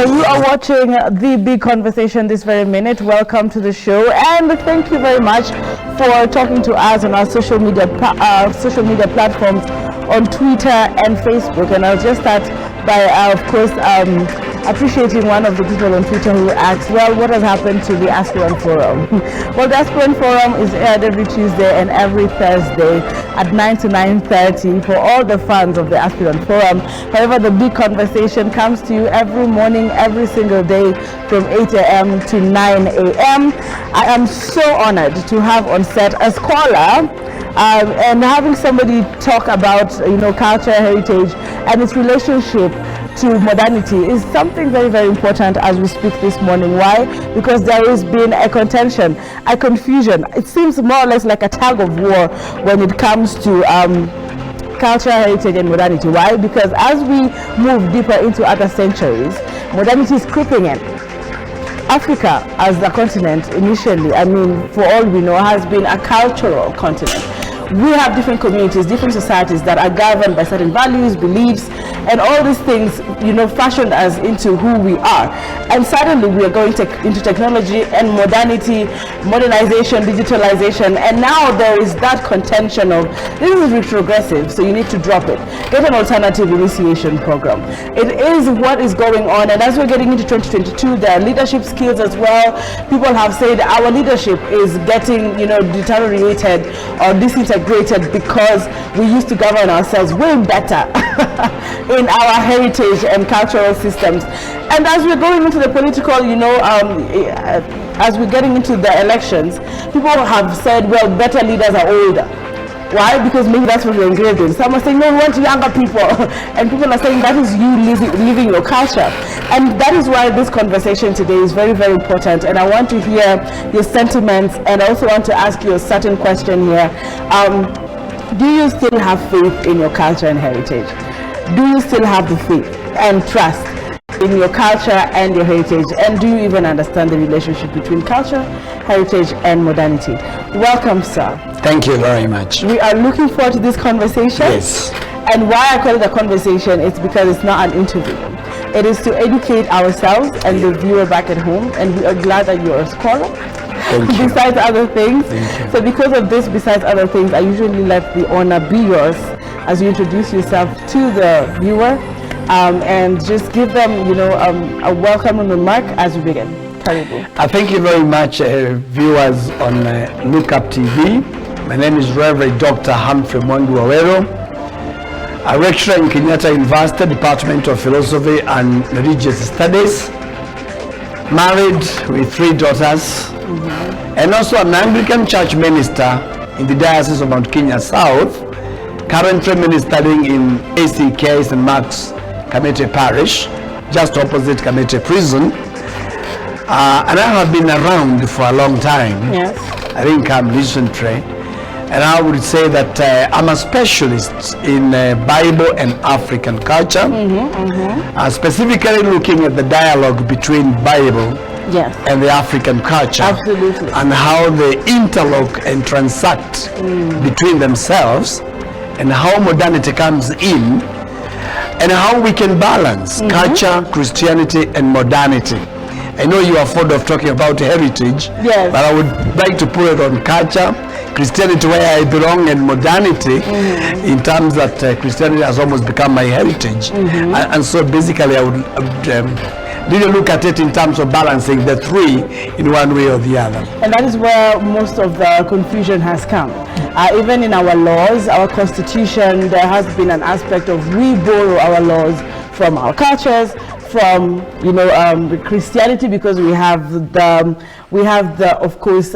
You are watching The Big Conversation this very minute. Welcome to the show, and thank you very much for talking to us on our social media platforms on Twitter and Facebook. And I'll just start by, of course, appreciating one of the people on Twitter who asked, well, what has happened to the Aspirant Forum? Well, the Aspirant Forum is aired every Tuesday and every Thursday at 9 to 9:30 for all the fans of the Aspirant Forum. However, the Big Conversation comes to you every morning, every single day from 8 a.m. to 9 a.m. I am so honored to have on set a scholar and having somebody talk about, culture, heritage, and its relationship to modernity is something very, very important as we speak this morning. Why? Because there has been a contention, a confusion. It seems more or less like a tug of war when it comes to culture, heritage, and modernity. Why? Because as we move deeper into other centuries, modernity is creeping in. Africa as a continent initially, for all we know, has been a cultural continent. We have different communities, different societies that are governed by certain values, beliefs, and all these things, fashioned us into who we are. And suddenly we are going into technology and modernity, modernization, digitalization, and now there is that contention of, this is retrogressive, so you need to drop it. Get an alternative initiation program. It is what is going on, and as we're getting into 2022, there are leadership skills as well. People have said our leadership is getting, deteriorated or disintegrated because we used to govern ourselves way better in our heritage and cultural systems. And as we're going into the political, as we're getting into the elections, people have said, well, better leaders are older. Why? Because maybe that's what we're engraved in. Some are saying, no, we want younger people. And people are saying that is you living your culture. And that is why this conversation today is very, very important. And I want to hear your sentiments, and I also want to ask you a certain question here. Do you still have faith in your culture and heritage? Do you still have the faith and trust in your culture and your heritage? And do you even understand the relationship between culture, heritage, and modernity? Welcome, sir. Thank you very much. We are looking forward to this conversation. Yes. And why I call it a conversation is because it's not an interview. It is to educate ourselves and the viewer back at home. And we are glad that you're a scholar. Thank you. Besides other things. Thank you. So because of this, besides other things, I usually let the honor be yours as you introduce yourself to the viewer and just give them, a welcome remark as we begin. Karibu. Thank you very much, viewers on Look Up TV. My name is Reverend Dr. Humphrey Mwangi Wawero, a lecturer in Kenyatta University, Department of Philosophy and Religious Studies, married with 3 daughters, and also an Anglican church minister in the Diocese of Mount Kenya South, currently ministering in ACK St. Mark's Kamete Parish, just opposite Kamete Prison. And I have been around for a long time. Yes. I think I'm recently. And I would say that I'm a specialist in Bible and African culture, specifically looking at the dialogue between Bible and the African culture. Absolutely. And how they interlock and transact between themselves, and how modernity comes in, and how we can balance culture, Christianity, and modernity. I know you are fond of talking about heritage, but I would like to put it on culture, Christianity where I belong, and modernity in terms that Christianity has almost become my heritage. And so basically I would really look at it in terms of balancing the 3 in one way or the other. And that is where most of the confusion has come. Even in our laws, our constitution, there has been an aspect of we borrow our laws from our cultures, from Christianity, because we have the of course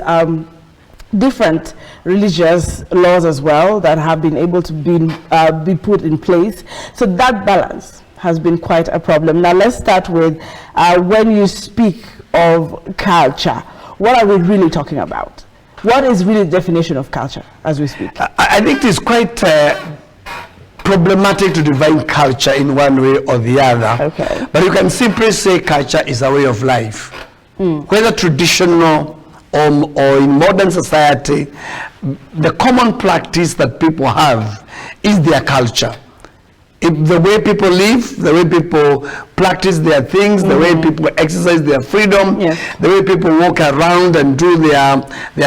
different religious laws as well that have been able to be put in place. So that balance has been quite a problem. Now let's start with when you speak of culture, what are we really talking about? What is really the definition of culture as we speak? I think it is quite problematic to define culture in one way or the other. Okay. But you can simply say culture is a way of life. Whether traditional or in modern society, the common practice that people have is their culture. the way people live, the way people practice their things, the way people exercise their freedom, the way people walk around and do their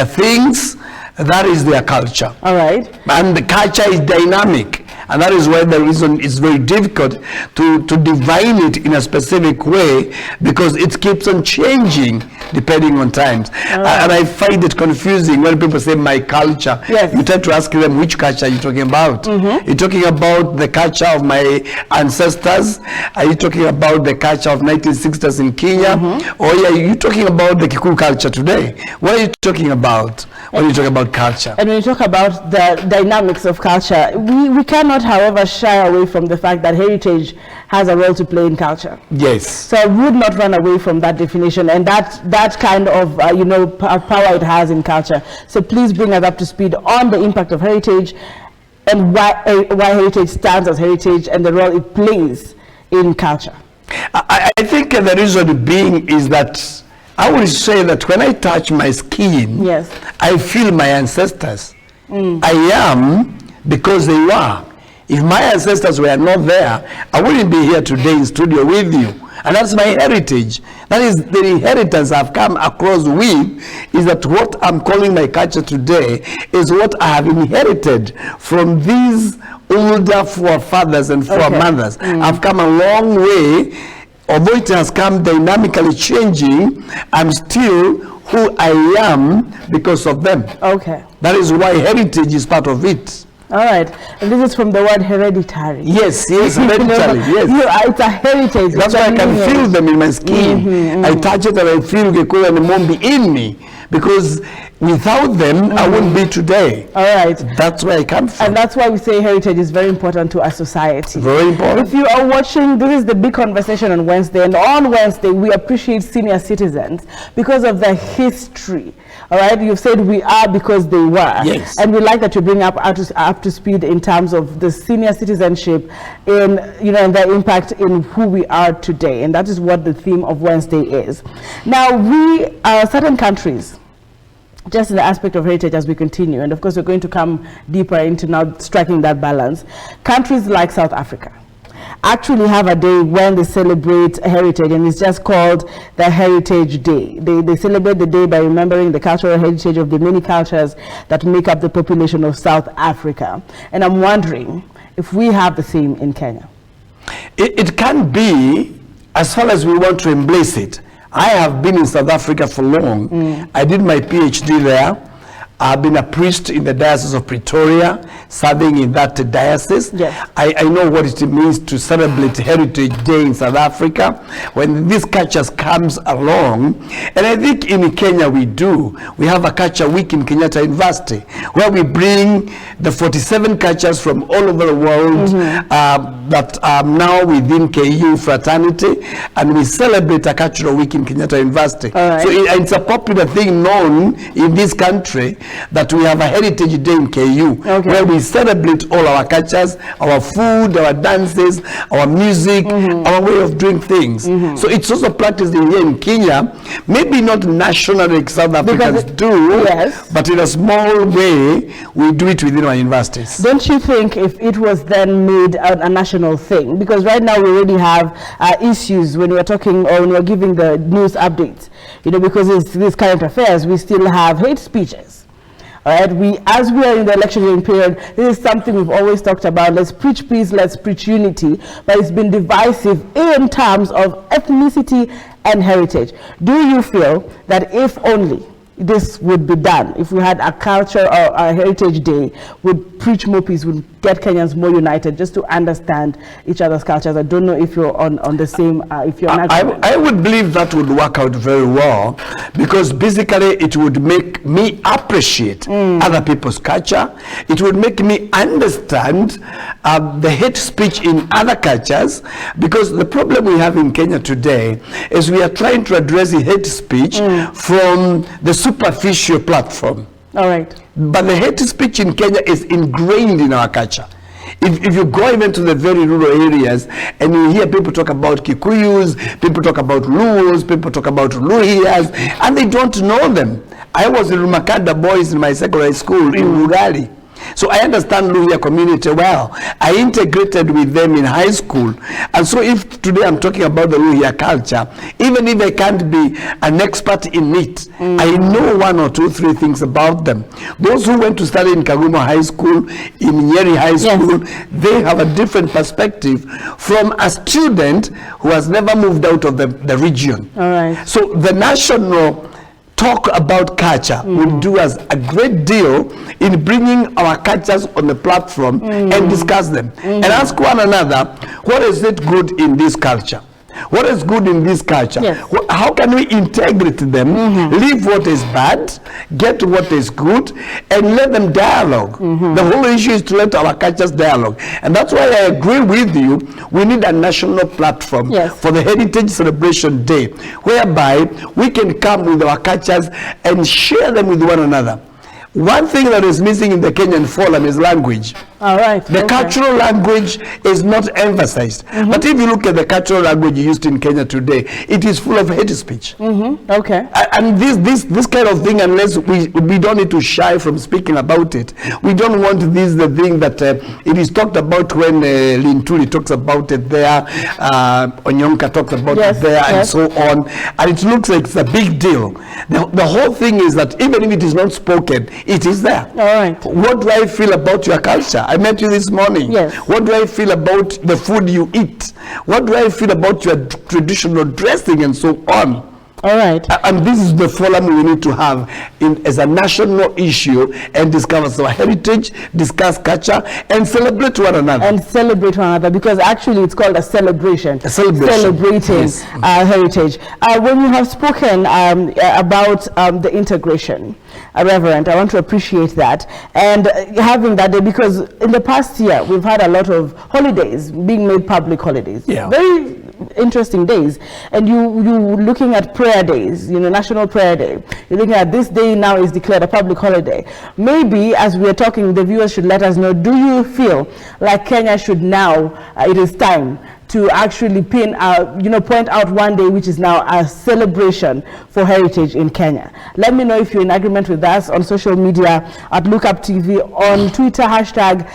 things, that is their culture. All right. And the culture is dynamic. And that is why the reason it's very difficult to define it in a specific way, because it keeps on changing depending on times. And I find it confusing when people say my culture. Yes. You tend to ask them, which culture are you talking about? You're talking about the culture of my ancestors? Are you talking about the culture of 1960s in Kenya? Or are you talking about the Kikuyu culture today? What are you talking about when you talk about culture? And when you talk about the dynamics of culture, we cannot, however, shy away from the fact that heritage has a role to play in culture. Yes. So I would not run away from that definition and that kind of power it has in culture. So please bring us up to speed on the impact of heritage and why heritage stands as heritage and the role it plays in culture. I think the reason being is that I would say that when I touch my skin, I feel my ancestors. I am because they were. If my ancestors were not there, I wouldn't be here today in studio with you. And that's my heritage. That is the inheritance I've come across with, is that what I'm calling my culture today is what I have inherited from these older forefathers and foremothers. I've come a long way. Although it has come dynamically changing, I'm still who I am because of them. Okay. That is why heritage is part of it. All right. And this is from the word hereditary. Yes, hereditary, yes. It's a heritage. That's why I can feel them in my skin. I touch it and I feel Gikuyu and Mumbi in me. Because without them, I wouldn't be today. All right. That's where I come from. And that's why we say heritage is very important to our society. Very important. If you are watching, this is the big conversation on Wednesday. And on Wednesday, we appreciate senior citizens because of their history. All right, you've said we are because they were. Yes. And we like that you bring up to speed in terms of the senior citizenship in, and their impact in who we are today. And that is what the theme of Wednesday is. Now, certain countries, just in the aspect of heritage as we continue, and of course we're going to come deeper into now striking that balance, countries like South Africa actually have a day when they celebrate heritage, and it's just called the Heritage Day. They celebrate the day by remembering the cultural heritage of the many cultures that make up the population of South Africa. And I'm wondering if we have the same in Kenya. It can be, as far as we want to embrace it. I have been in South Africa for long. I did my PhD there. I've been a priest in the Diocese of Pretoria, serving in that diocese. Yes. I know what it means to celebrate Heritage Day in South Africa when this culture comes along. And I think in Kenya we do. We have a culture week in Kenyatta University where we bring the 47 cultures from all over the world that are now within KU fraternity, and we celebrate a cultural week in Kenyatta University. Right. So it's a popular thing known in this country that we have a Heritage Day in KU, where we celebrate all our cultures, our food, our dances, our music, our way of doing things. So it's also practiced here in Kenya, maybe not nationally like South Africans do, but in a small way, we do it within our universities. Don't you think if it was then made a national thing? Because right now we already have issues when we're talking or when we're giving the news updates, because it's these current affairs, we still have hate speeches. All right, as we are in the electioneering period, this is something we've always talked about. Let's preach peace, let's preach unity, but it's been divisive in terms of ethnicity and heritage. Do you feel that if only this would be done, if we had a culture or a heritage day, would preach more peace, would get Kenyans more united, just to understand each other's cultures? I don't know if you're on the same, if you're not. I would believe that would work out very well, because basically it would make me appreciate other people's culture. It would make me understand the hate speech in other cultures, because the problem we have in Kenya today is we are trying to address the hate speech from the superficial platform. All right. But the hate speech in Kenya is ingrained in our culture. If you go even to the very rural areas and you hear people talk about Kikuyus, people talk about Luos, people talk about Luhias, and they don't know them. I was in Rumakada boys in my secondary school in Rurali. So I understand Luhya community well. I integrated with them in high school. And so if today I'm talking about the Luhya culture, even if I can't be an expert in it, I know 1 or 2, 3 things about them. Those who went to study in Kagumo High School, in Nyeri High School, they have a different perspective from a student who has never moved out of the region. All right. So the national talk about culture will do us a great deal in bringing our cultures on the platform and discuss them and ask one another, what is it good in this culture? What is good in this culture? Yes. How can we integrate them, leave what is bad, get what is good, and let them dialogue? The whole issue is to let our cultures dialogue. And that's why I agree with you, we need a national platform for the Heritage Celebration Day, whereby we can come with our cultures and share them with one another. One thing that is missing in the Kenyan forum is language. All right. The cultural language is not emphasized. But if you look at the cultural language used in Kenya today, it is full of hate speech. Okay. And this kind of thing, unless we don't need to shy from speaking about it. We don't want the thing that it is talked about when Lintuli talks about it there, Onyonka talks about it there, and so on. And it looks like it's a big deal. The whole thing is that even if it is not spoken, it is there. All right. What do I feel about your culture? I met you this morning. Yes. What do I feel about the food you eat? What do I feel about your traditional dressing and so on? All right. And this is the forum we need to have as a national issue and discuss our heritage, discuss culture, and celebrate one another. And celebrate one another, because actually it's called a celebration. A celebration. Celebrating heritage. When you have spoken about the integration, Reverend, I want to appreciate that. And having that day, because in the past year, we've had a lot of holidays being made public holidays. Yeah. Very interesting days. And you looking at prayer days, National Prayer Day. You're looking at this day now is declared a public holiday. Maybe as we are talking, the viewers should let us know, do you feel like Kenya should now, it is time to actually point out one day which is now a celebration for heritage in Kenya? Let me know if you're in agreement with us on social media at Lookup TV, on Twitter, hashtag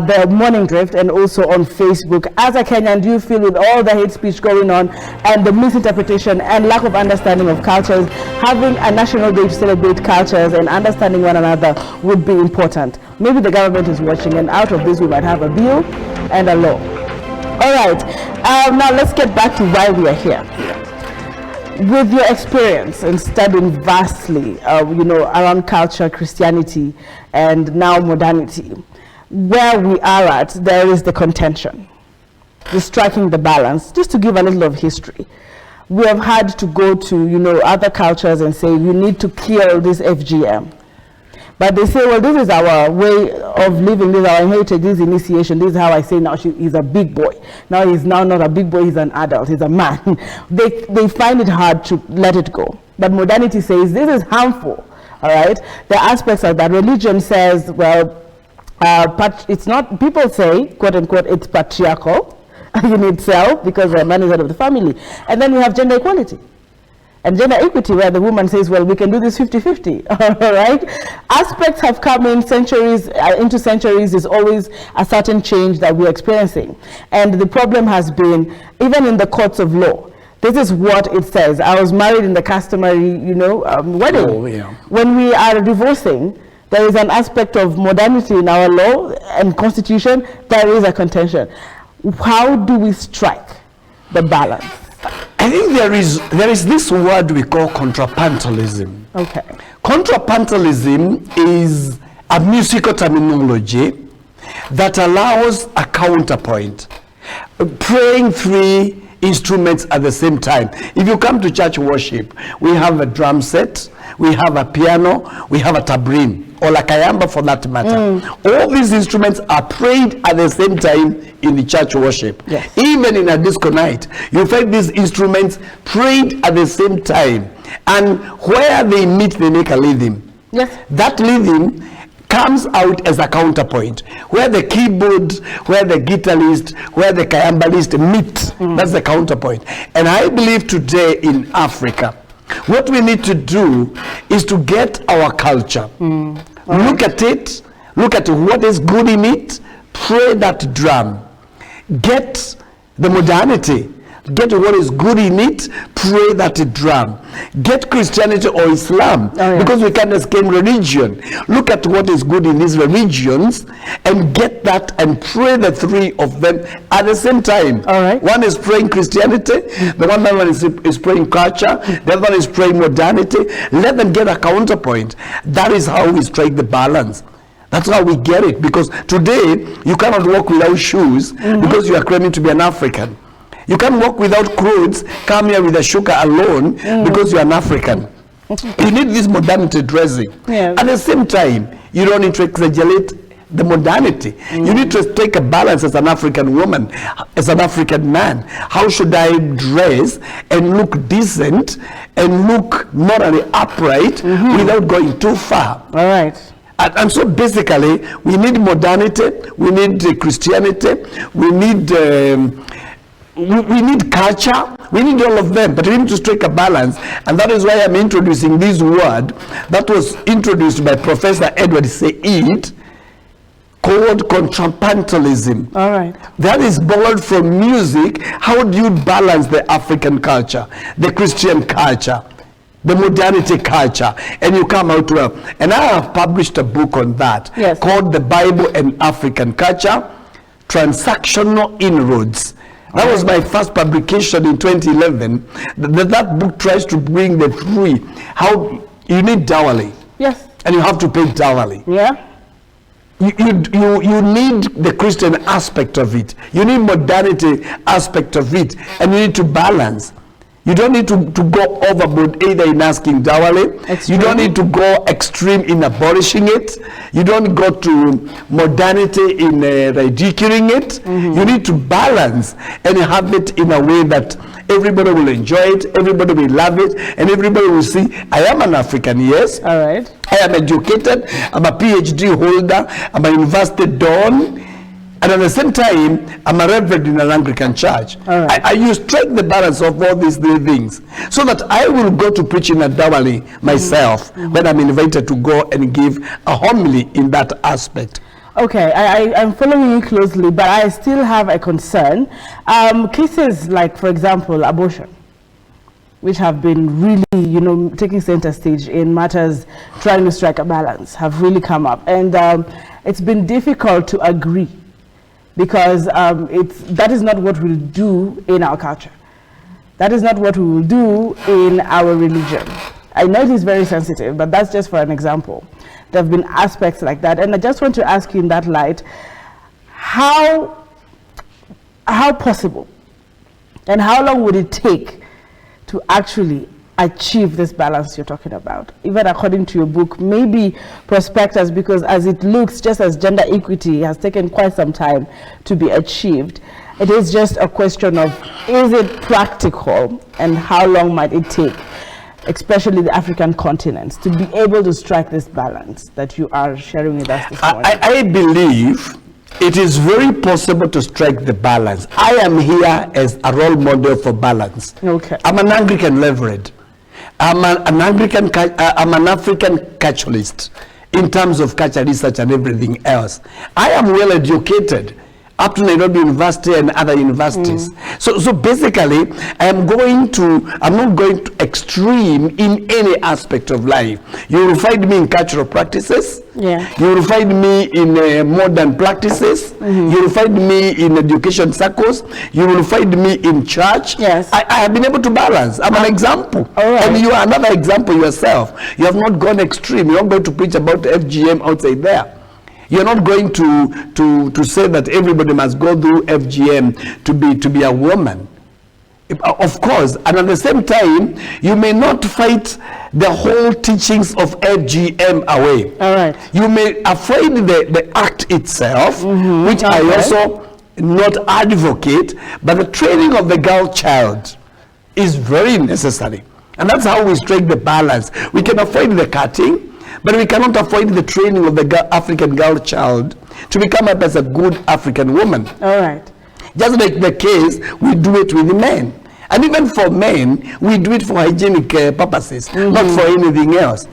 The Morning Drift, and also on Facebook. As a Kenyan, do you feel with all the hate speech going on and the misinterpretation and lack of understanding of cultures, having a national day to celebrate cultures and understanding one another would be important? Maybe the government is watching, and out of this we might have a bill and a law. All right, now let's get back to why we are here. With your experience in studying vastly, around culture, Christianity, and now modernity, where we are at, there is the contention, the striking the balance. Just to give a little of history, we have had to go to, other cultures and say, you need to kill this FGM. But they say, well, this is our way of living, this is our heritage, this is initiation, this is how I say now he's a big boy. Now he's now not a big boy, he's an adult, he's a man. They find it hard to let it go. But modernity says this is harmful, all right? The aspects of that. Religion says, well, it's not, people say, quote unquote, it's patriarchal in itself because a man is head of the family. And then we have gender equality. And gender equity, where the woman says, well, we can do this 50-50, all right? Aspects have come in centuries, into centuries. There's always a certain change that we're experiencing. And the problem has been, even in the courts of law, this is what it says. I was married in the customary, wedding. Oh, yeah. When we are divorcing, there is an aspect of modernity in our law and constitution. There is a contention. How do we strike the balance? I think there is this word we call contrapantalism. Okay. Contrapantalism is a musical terminology that allows a counterpoint, playing 3 instruments at the same time. If you come to church worship, we have a drum set, we have a piano, we have a tambourine, or la kayamba for that matter. All these instruments are played at the same time in the church worship. Yes. Even in a disco night, you find these instruments played at the same time. And where they meet, they make a rhythm. Yes. That rhythm comes out as a counterpoint, where the keyboard, where the guitarist, where the kayambalist meet. That's the counterpoint. And I believe today in Africa, what we need to do is to get our culture, look at it, Look at what is good in it, pray that drum. Get the modernity. Get what is good in it, pray that drum. Get Christianity or Islam, because we can't escape religion. Look at what is good in these religions and get that and pray the three of them at the same time. One is praying Christianity, the other one is praying culture, the other one is praying modernity. Let them get a counterpoint. That is how we strike the balance. That's how we get it, because today you cannot walk without shoes because you are claiming to be an African. You can't walk without clothes, come here with a sugar alone because you're an African. You need this modernity dressing. At the same time, you don't need to exaggerate the modernity. You need to take a balance as an African woman, as an African man. How should I dress and look decent and look morally upright without going too far? And so basically, we need modernity, we need Christianity, we need culture, we need all of them, but we need to strike a balance. And that is why I'm introducing this word that was introduced by Professor Edward Said, called Contrapantalism. That is borrowed from music. How do you balance the African culture, the Christian culture, the modernity culture, and you come out well? And I have published a book on that called The Bible and African Culture, Transactional Inroads. That was my first publication in 2011. That book tries to bring the three. How you need dowry. And you have to pay dowry. You need the Christian aspect of it. You need modernity aspect of it. And you need to balance. You don't need to go overboard either in asking dowry. You don't need to go extreme in abolishing it. You don't go to modernity in ridiculing it. You need to balance and have it in a way that everybody will enjoy it, everybody will love it, and everybody will see, I am an African, yes. I am educated, I'm a PhD holder, I'm a university don. And at the same time, I'm a reverend in an Anglican church. I strike the balance of all these three things so that I will go to preach in a dowry myself when I'm invited to go and give a homily in that aspect. I'm following you closely, but I still have a concern. Cases like, for example, abortion, which have been really, taking center stage in matters trying to strike a balance, have really come up. And it's been difficult to agree, because that is not what we'll do in our culture. That is not what we will do in our religion. I know it is very sensitive, but that's just for an example. There have been aspects like that, and I just want to ask you in that light, how possible and how long would it take to actually achieve this balance you're talking about? Even according to your book, maybe prospectus, because as it looks, just as gender equity has taken quite some time to be achieved, it is just a question of, is it practical and how long might it take, especially the African continents, to be able to strike this balance that you are sharing with us this morning? I believe it is very possible to strike the balance. I am here as a role model for balance. I'm an Anglican reverend. I'm an African culturalist in terms of culture research and everything else. I am well educated up to Nairobi University and other universities. So basically, I'm not going to extreme in any aspect of life. You will find me in cultural practices. You will find me in modern practices. You will find me in education circles. You will find me in church. I have been able to balance. I'm an example. And you are another example yourself. You have not gone extreme. You're not going to preach about FGM outside there. You're not going to say that everybody must go through FGM to be a woman. Of course, and at the same time, you may not fight the whole teachings of FGM away. You may avoid the act itself, which I also not advocate, but the training of the girl child is very necessary. And that's how we strike the balance. We can avoid the cutting, but we cannot avoid the training of the African girl child to become up as a good African woman. Just like the case we do it with men. And even for men, we do it for hygienic purposes, not for anything else.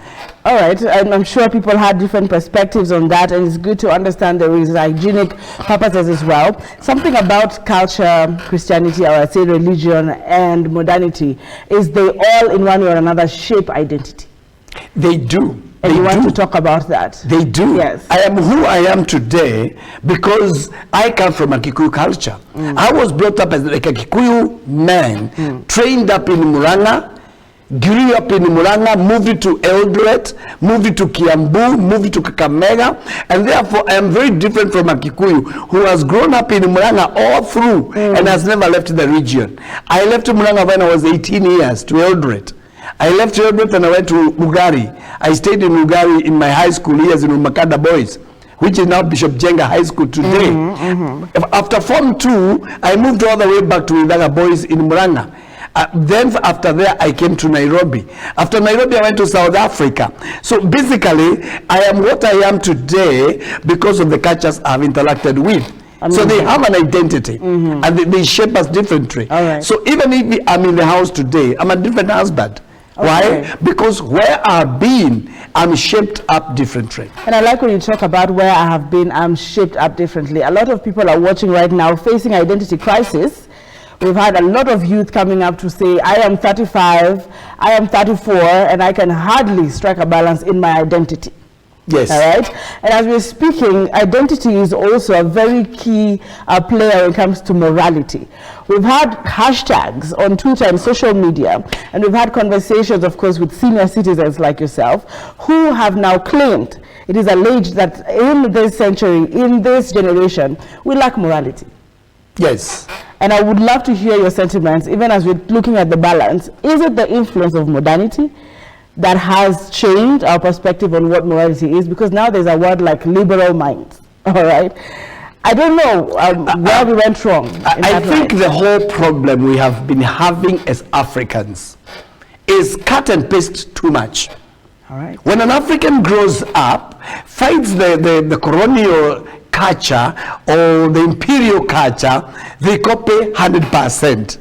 All right, and I'm sure people had different perspectives on that, and it's good to understand there is hygienic purposes as well. Something about culture, Christianity, or I'd say religion and modernity, is they all in one way or another shape identity. They do. And you want to talk about that? They do. Yes. I am who I am today because I come from a Kikuyu culture. I was brought up as like a Kikuyu man, trained up in Murang'a, grew up in Murang'a, moved to Eldoret, moved to Kiambu, moved to Kakamega, and therefore I am very different from a Kikuyu who has grown up in Murang'a all through and has never left the region. I left Murang'a when I was 18 years to Eldoret. I left Eldoret and I went to Ugari. I stayed in Ugari in my high school years in Umakada Boys, which is now Bishop Jenga High School today. After Form 2, I moved all the way back to Udaga Boys in Murang'a. Then after there, I came to Nairobi. After Nairobi, I went to South Africa. So basically, I am what I am today because of the cultures I've interacted with. So they have an identity, and they shape us differently. So even if I'm in the house today, I'm a different husband. Why? Because where I've been, I'm shaped up differently. And I like when you talk about where I have been, I'm shaped up differently. A lot of people are watching right now facing identity crisis. We've had a lot of youth coming up to say, I am 35, I am 34, and I can hardly strike a balance in my identity. Yes. All right. And as we're speaking, identity is also a very key player when it comes to morality. We've had hashtags on Twitter and social media, and we've had conversations, of course, with senior citizens like yourself, who have now claimed, it is alleged that in this century, in this generation, we lack morality. Yes. And I would love to hear your sentiments, even as we're looking at the balance. Is it the influence of modernity that has changed our perspective on what morality is? Because now there's a word like liberal minds, all right? I don't know where we went wrong. I think the whole problem we have been having as Africans is cut and paste too much. All right. When an African grows up, finds the colonial culture or the imperial culture, they copy 100%.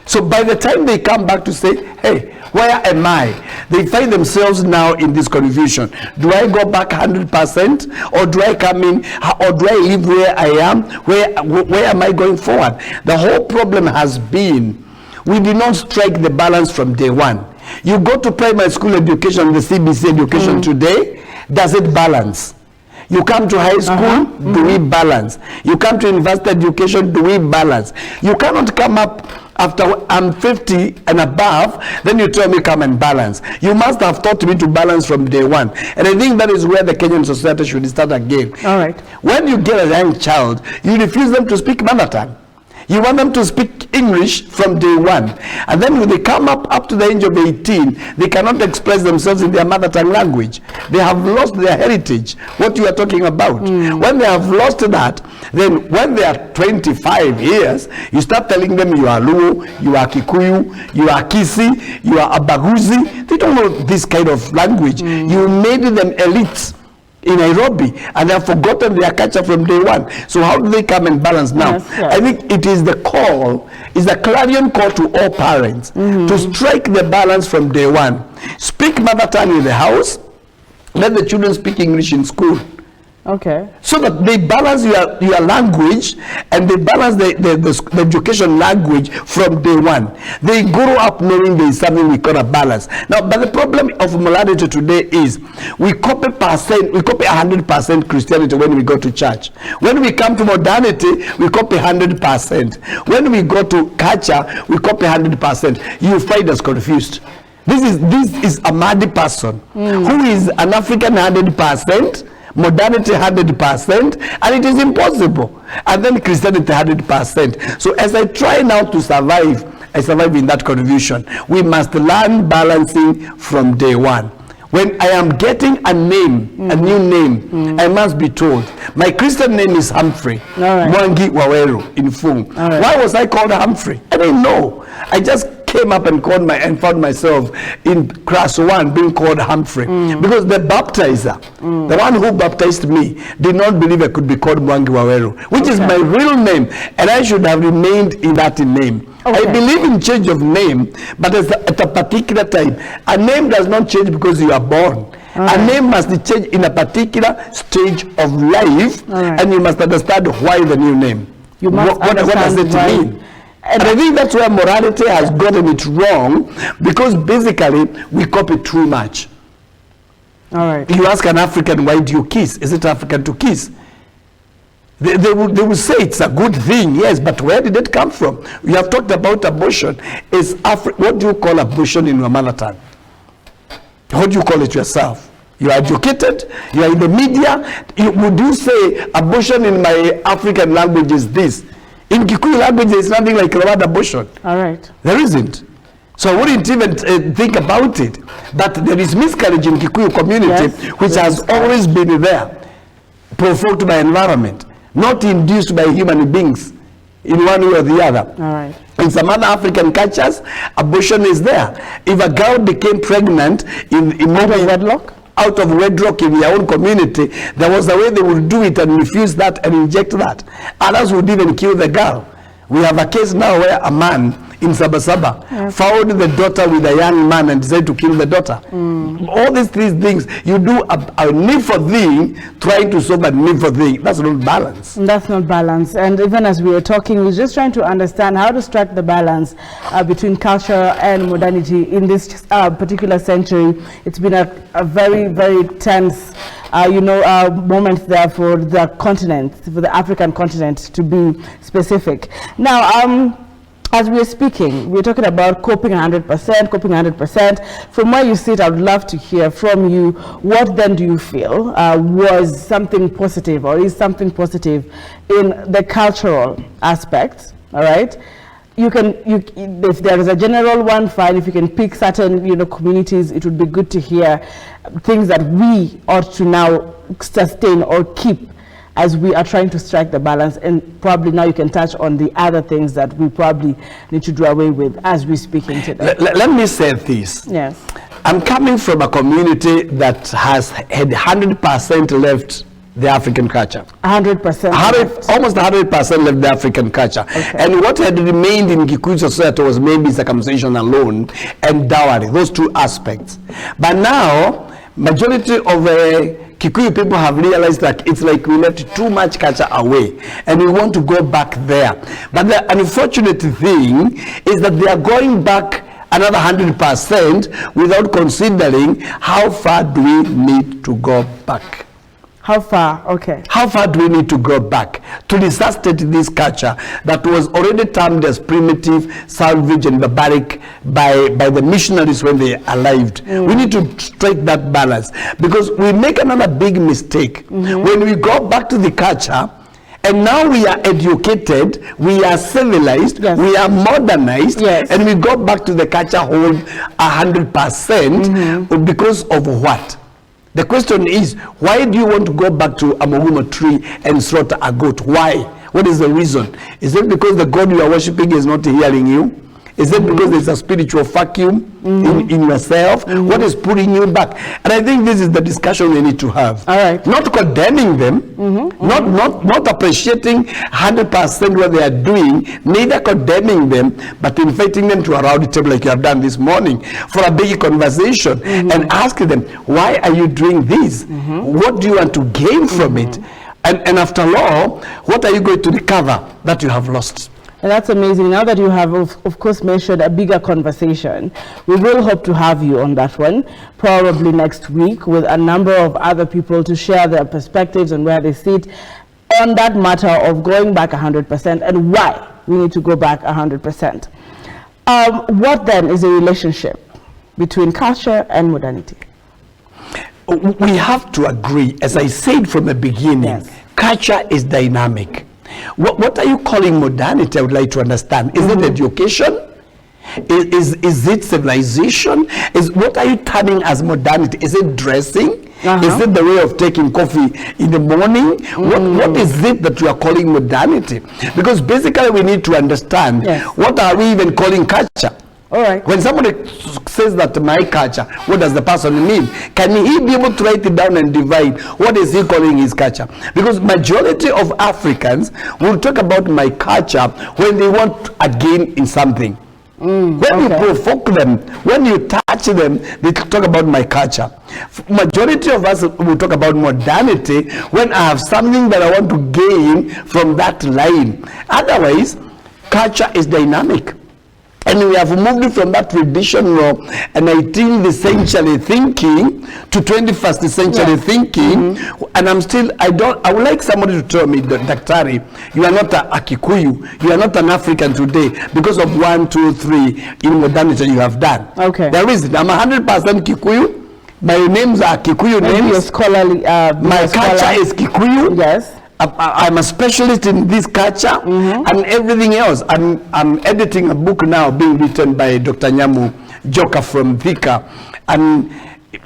So by the time they come back to say, hey, where am I? They find themselves now in this confusion. Do I go back 100%, or do I come in, or do I live where I am? Where am I going forward? The whole problem has been we did not strike the balance from day one. You go to primary school education, the CBC education today, does it balance? You come to high school, do we balance? You come to university education, do we balance? You cannot come up after I'm 50 and above, then you tell me come and balance. You must have taught me to balance from day one. And I think that is where the Kenyan society should start again. All right. When you get a young child, you refuse them to speak mother tongue. You want them to speak English from day one. And then when they come up to the age of 18, they cannot express themselves in their mother tongue language. They have lost their heritage, what you are talking about. When they have lost that, then when they are 25 years, you start telling them you are Luo, you are Kikuyu, you are Kisi, you are Abaguzi. They don't know this kind of language. You made them elites in Nairobi, and they have forgotten their culture from day one. So how do they come and balance now? Yes, yes. I think it is the call, is a clarion call to all parents to strike the balance from day one. Speak mother tongue in the house, let the children speak English in school. Okay. So that they balance your language, and they balance the education language from day one. They grow up knowing there is something we call a balance. Now, but the problem of morality today is we copy 100% Christianity when we go to church. When we come to modernity, we copy 100%. When we go to culture, we copy 100%. You find us confused. This is a mad person who is an African 100%, modernity 100%, and it is impossible. And then Christianity 100%. So as I try now to survive, I survive in that confusion. We must learn balancing from day one. When I am getting a name, a new name, I must be told, my Christian name is Humphrey Mwangi Waweru in Fung. Why was I called Humphrey? I didn't know. I just came up and found myself in class 1 being called Humphrey, because the baptizer, the one who baptized me, did not believe I could be called Mwangi Waweru, which is my real name, and I should have remained in that name. I believe in change of name, but at a particular time. A name does not change because you are born. A name must change in a particular stage of life, and you must understand why the new name. What does it mean? And I think that's where morality has gotten it wrong, because basically we copy too much. You ask an African, why do you kiss? Is it African to kiss? They will say it's a good thing, yes, but where did it come from? We have talked about abortion. What do you call abortion in your mother tongue? What do you call it yourself? You are educated, you are in the media. Would you say abortion in my African language is this? In Kikuyu language, there is nothing like the word abortion. There isn't. So I wouldn't even think about it. But there is miscarriage in Kikuyu community, which has always been there, provoked by environment, not induced by human beings in one way or the other. In some other African cultures, abortion is there. If a girl became pregnant out of wedlock in their own community, there was a way they would do it and refuse that and inject that. Others would even kill the girl. We have a case now where a man in Sabasaba found the daughter with a young man and decided to kill the daughter. All these three things, you do a need for thing, trying to solve a need for thing. That's not balance. That's not balance. And even as we were talking, we were just trying to understand how to strike the balance between culture and modernity in this particular century. It's been a very, very tense moment there for the continent, for the African continent, to be specific. Now, as we are speaking, we're talking about coping 100%. From where you sit, I would love to hear from you. What then do you feel was something positive, or is something positive in the cultural aspects? All right. If there is a general one, fine. If you can pick certain, communities, it would be good to hear things that we ought to now sustain or keep as we are trying to strike the balance. And probably now you can touch on the other things that we probably need to do away with as we're speaking today. Let me say this. Yes. I'm coming from a community that has had 100% left the African culture. 100%? Almost 100% left the African culture. And what had remained in Kikuyu society was maybe circumcision alone and dowry, those two aspects. But now, majority of Kikuyu people have realized that it's like we left too much culture away and we want to go back there. But the unfortunate thing is that they are going back another 100% without considering how far do we need to go back. How far? Okay. How far do we need to go back to resuscitate this culture that was already termed as primitive, savage, and barbaric by the missionaries when they arrived? We need to strike that balance, because we make another big mistake when we go back to the culture. And now we are educated, we are civilized, we are modernized, and we go back to the culture hold 100% because of what? The question is, why do you want to go back to a mogumo tree and slaughter a goat? Why? What is the reason? Is it because the God you are worshiping is not hearing you? Is it because there's a spiritual vacuum in yourself? What is pulling you back? And I think this is the discussion we need to have. Not condemning them, not appreciating 100% what they are doing, neither condemning them, but inviting them to a round table like you have done this morning for a big conversation and asking them, why are you doing this? What do you want to gain from it? And after all, what are you going to recover that you have lost? And that's amazing. Now that you have, of course, mentioned a bigger conversation, we will hope to have you on that one, probably next week, with a number of other people to share their perspectives and where they sit on that matter of going back 100% and why we need to go back 100%. What then is the relationship between culture and modernity? We have to agree, as I said from the beginning, culture is dynamic. What are you calling modernity? I would like to understand. Is it education? Is it civilization? What are you terming as modernity? Is it dressing? Is it the way of taking coffee in the morning? What is it that you are calling modernity? Because basically we need to understand what are we even calling culture? When somebody says that my culture, what does the person mean? Can he be able to write it down and divide what is he calling his culture? Because majority of Africans will talk about my culture when they want a gain in something. When you provoke them, when you touch ask them, they talk about my culture. Majority of us will talk about modernity when I have something that I want to gain from that line. Otherwise, culture is dynamic. And we have moved from that traditional 19th century thinking to 21st century thinking, and I would like somebody to tell me, Daktari, you are not a Kikuyu, you are not an African today because of 1, 2, 3 in modernity you have done. Okay. There is it. I'm 100% Kikuyu. My names are Kikuyu Maybe names. you're scholarly. My culture is Kikuyu. Yes. I'm a specialist in this culture and everything else. I'm editing a book now being written by Dr. Nyamu Joka from Thika, and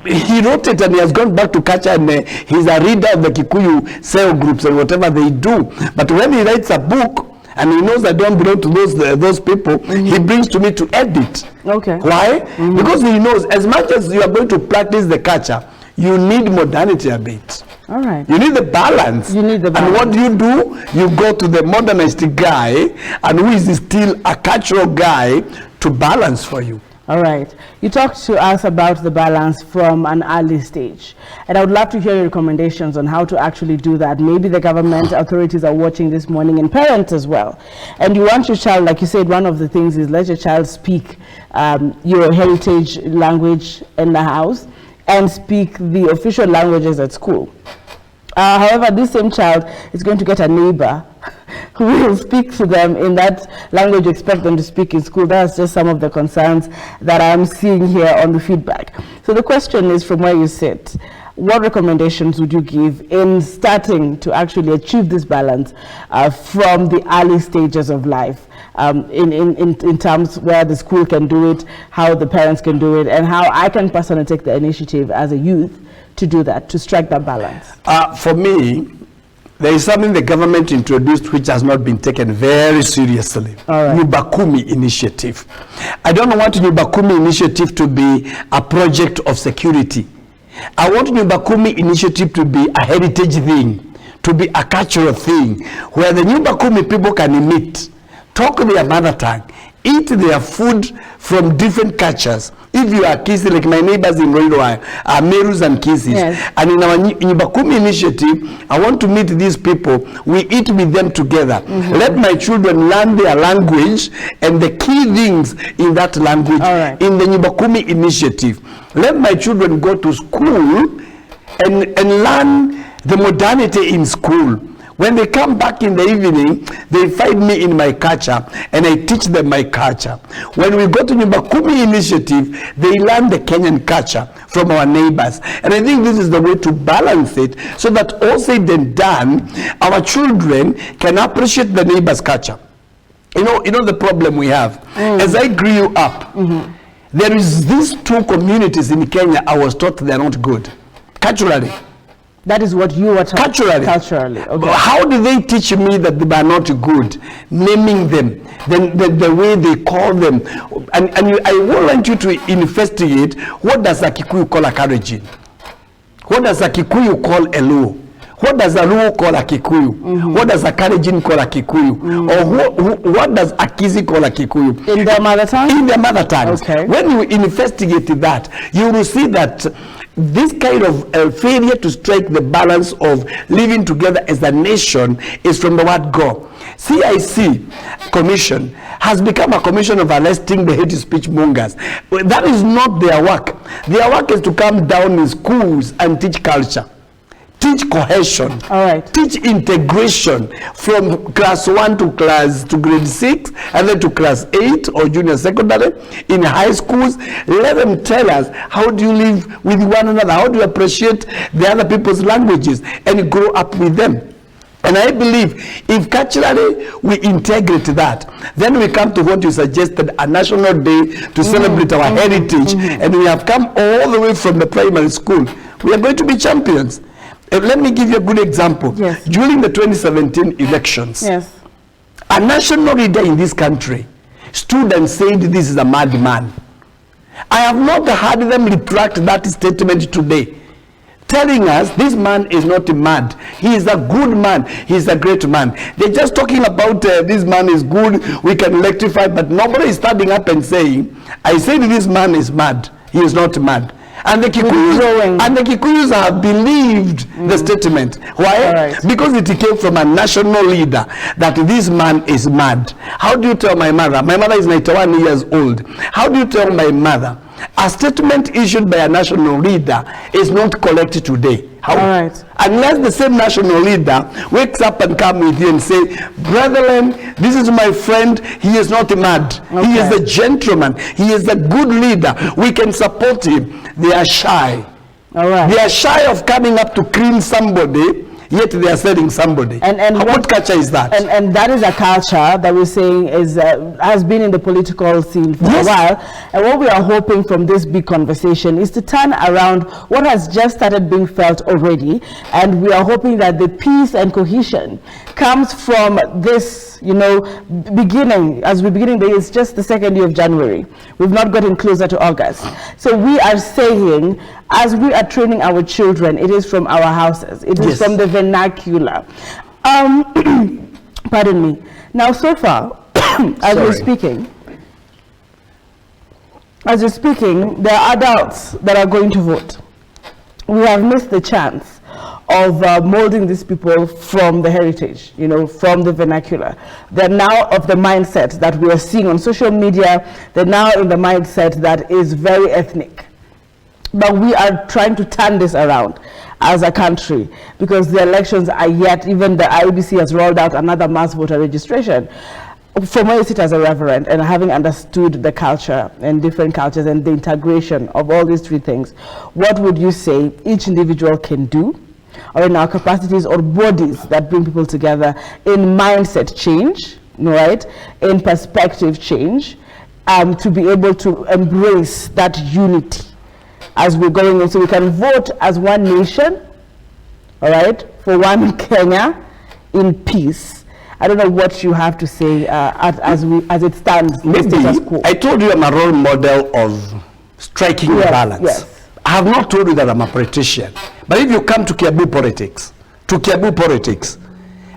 he wrote it and he has gone back to culture, and he's a reader of the Kikuyu cell groups and whatever they do. But when he writes a book and he knows I don't belong to those people, he brings to me to edit. Okay. Why? Because he knows as much as you are going to practice the culture, you need modernity a bit. All right. You need the balance. You need the balance. And what do? You go to the modernist guy, and who is still a cultural guy, to balance for you. All right. You talked to us about the balance from an early stage, and I would love to hear your recommendations on how to actually do that. Maybe the government authorities are watching this morning, and parents as well. And you want your child, like you said, one of the things is let your child speak your heritage language in the house and speak the official languages at school. However, this same child is going to get a neighbor who will speak to them in that language you expect them to speak in school. That's just some of the concerns that I'm seeing here on the feedback. So the question is, from where you sit, what recommendations would you give in starting to actually achieve this balance from the early stages of life, in terms where the school can do it, how the parents can do it, and how I can personally take the initiative as a youth to do that, to strike that balance? For me, there is something the government introduced which has not been taken very seriously. Nyumbakumi initiative. I don't want Nyumbakumi initiative to be a project of security. I want Nyumbakumi initiative to be a heritage thing, to be a cultural thing, where the Nyumbakumi people can meet, talk their mother tongue, eat their food from different cultures. If you are Kisi, like my neighbors in Roiro are Merus and Kisis, yes. And in our Nyumbakumi initiative, I want to meet these people. We eat with them together. Let my children learn their language and the key things in that language in the Nyumbakumi initiative. Let my children go to school and learn the modernity in school. When they come back in the evening, they find me in my culture and I teach them my culture. When we go to Nyumbakumi initiative, they learn the Kenyan culture from our neighbors. And I think this is the way to balance it, so that all said and done, our children can appreciate the neighbor's culture. You know the problem we have. As I grew up, there is these two communities in Kenya I was taught they are not good culturally. That is what you were taught. Culturally. Okay. How do they teach me that they are not good? Naming them, then the way they call them. I want you to investigate, what does a Kikuyu call a Kalenjin? What does a Kikuyu call a Luo? What does a Luo call a Kikuyu? What does a Kalenjin call a Kikuyu? Or what does a Kizi call a Kikuyu? In their mother tongue? In their mother tongue. Okay. When you investigate that, you will see that this kind of failure to strike the balance of living together as a nation is from the word go. CIC commission has become a commission of arresting the hate speech mongers. That is not their work. Their work is to come down in schools and teach culture, teach cohesion, teach integration from class 1 to grade 6, and then to class 8 or junior secondary. In high schools, let them tell us, how do you live with one another? How do you appreciate the other people's languages and grow up with them? And I believe if culturally we integrate that, then we come to what you suggested, a national day to celebrate our heritage. And we have come all the way from the primary school. We are going to be champions. Let me give you a good example. Yes. During the 2017 elections, a national leader in this country stood and said, this is a madman. I have not heard them retract that statement today, telling us this man is not mad. He is a good man. He is a great man. They're just talking about this man is good, we can electrify, but nobody is standing up and saying, I said this man is mad. he is not mad. And the Kikuyus have believed the statement. Why? Right. Because it came from a national leader that this man is mad. How do you tell my mother? My mother is 91 years old. How do you tell my mother? A statement issued by a national leader is not correct today. How? Right. Unless the same national leader wakes up and come with you and say, brethren, this is my friend, he is not mad. Okay. He is a gentleman. He is a good leader. We can support him. They are shy. All right. They are shy of coming up to clean somebody, yet they are selling somebody. And what culture is that? And that is a culture that we're saying is has been in the political scene for a while. And what we are hoping from this big conversation is to turn around what has just started being felt already. And we are hoping that the peace and cohesion comes from this, beginning. As we're beginning, it's just the second year of January. We've not gotten closer to August. So we are saying, as we are training our children, it is from our houses. It is from the vernacular. Pardon me. Now, so far, as you're speaking, there are adults that are going to vote. We have missed the chance of molding these people from the heritage, from the vernacular. They're now of the mindset that we are seeing on social media. They're now in the mindset that is very ethnic. But we are trying to turn this around as a country, because the elections are yet, even the IEBC has rolled out another mass voter registration. From where you sit as a reverend and having understood the culture and different cultures and the integration of all these three things, what would you say each individual can do, or in our capacities or bodies that bring people together, in mindset change, right, in perspective change, to be able to embrace that unity as we're going in, so we can vote as one nation, all right, for one Kenya in peace. I don't know what you have to say as it stands. Maybe I told you I'm a role model of striking a balance. Yes. I have not told you that I'm a politician. But if you come to Kiambu politics,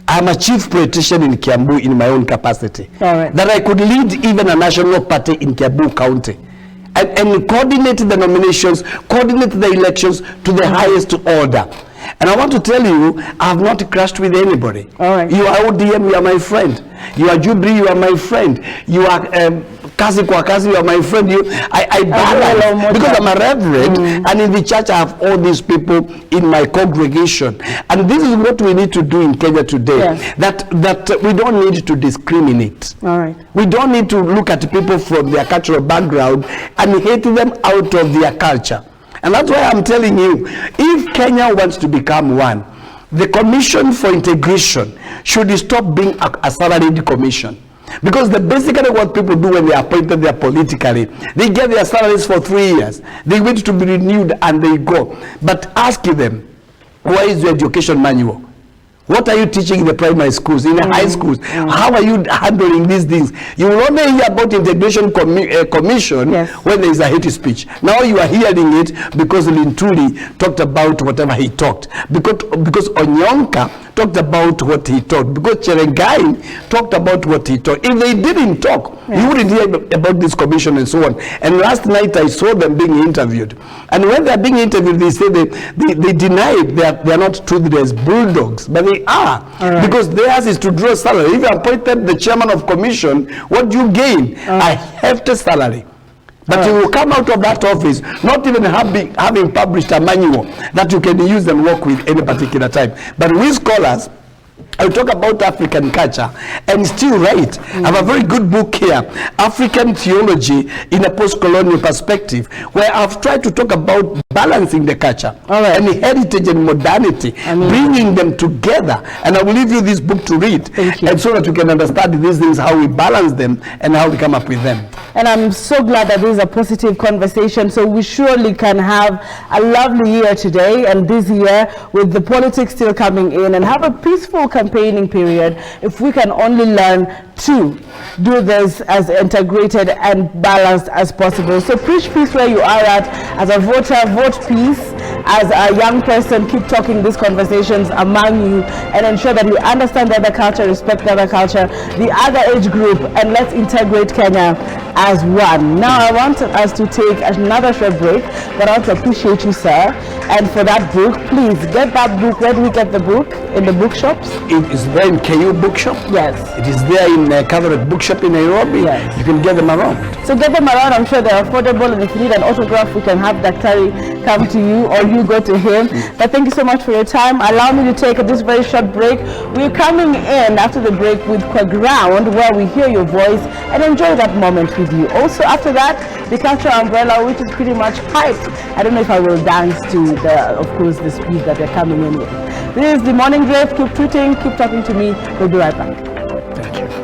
I'm a chief politician in Kiambu in my own capacity. All right. That I could lead even a national party in Kiambu County. And coordinate the nominations, coordinate the elections to the highest order. And I want to tell you, I have not clashed with anybody. All right. You are ODM, you are my friend. You are Jubilee, you are my friend. You are Kazi kwa Kazi, you are my friend. I balance because I'm a reverend, and in the church I have all these people in my congregation. And this is what we need to do in Kenya today. Yes. That we don't need to discriminate. All right. We don't need to look at people from their cultural background and hate them out of their culture. And that's why I'm telling you, if Kenya wants to become one, the Commission for Integration should stop being a salaried commission. Because basically what people do when they are appointed there politically, they get their salaries for 3 years. They wait to be renewed and they go. But ask them, where is your education manual? What are you teaching in the primary schools, in the high schools? How are you handling these things? You will only hear about integration commission when there is a hate speech. Now you are hearing it because Lintuli talked about whatever he talked. Because Onyonka talked about what he talked. Because Cherengai talked about what he talked. If they didn't talk, you wouldn't hear about this commission and so on. And last night I saw them being interviewed. And when they are being interviewed, they say they deny it. They are not treated as bulldogs, but they are. Right. Because theirs is to draw salary. If you appointed the chairman of commission, what do you gain? A hefty salary. But you will come out of that office not even having published a manual that you can use and work with any particular time. But we scholars, I talk about African culture and still write. I have a very good book here, African Theology in a Post-Colonial Perspective, where I've tried to talk about balancing the culture and the heritage and modernity, bringing them together. And I will leave you this book to read, and so that you can understand these things, how we balance them and how we come up with them. And I'm so glad that this is a positive conversation, so we surely can have a lovely year today and this year with the politics still coming in, and have a peaceful campaigning period if we can only learn to do this as integrated and balanced as possible. So preach peace where you are at. As a voter, vote peace, as a young person, keep talking these conversations among you and ensure that you understand the other culture, respect the other culture, the other age group, and let's integrate Kenya as one. Now I want us to take another short break, but I want to appreciate you, sir. And for that book, please get that book. Where do we get the book? In the bookshops? It is there in KU Bookshop. Yes. It is there in Catholic Bookshop in Nairobi. Yes. You can get them around. So get them around. I'm sure they're affordable, and if you need an autograph, we can have Daktari come to you or you go to him. But thank you so much for your time. Allow me to take this very short break. We're coming in after the break with Ground, where we hear your voice and enjoy that moment with you. Also after that, the Culture Umbrella, which is pretty much hyped. I don't know if I will dance to of course, the speed that they're coming in with. This is the Morning Drift. Keep tweeting, keep talking to me. We'll be right back.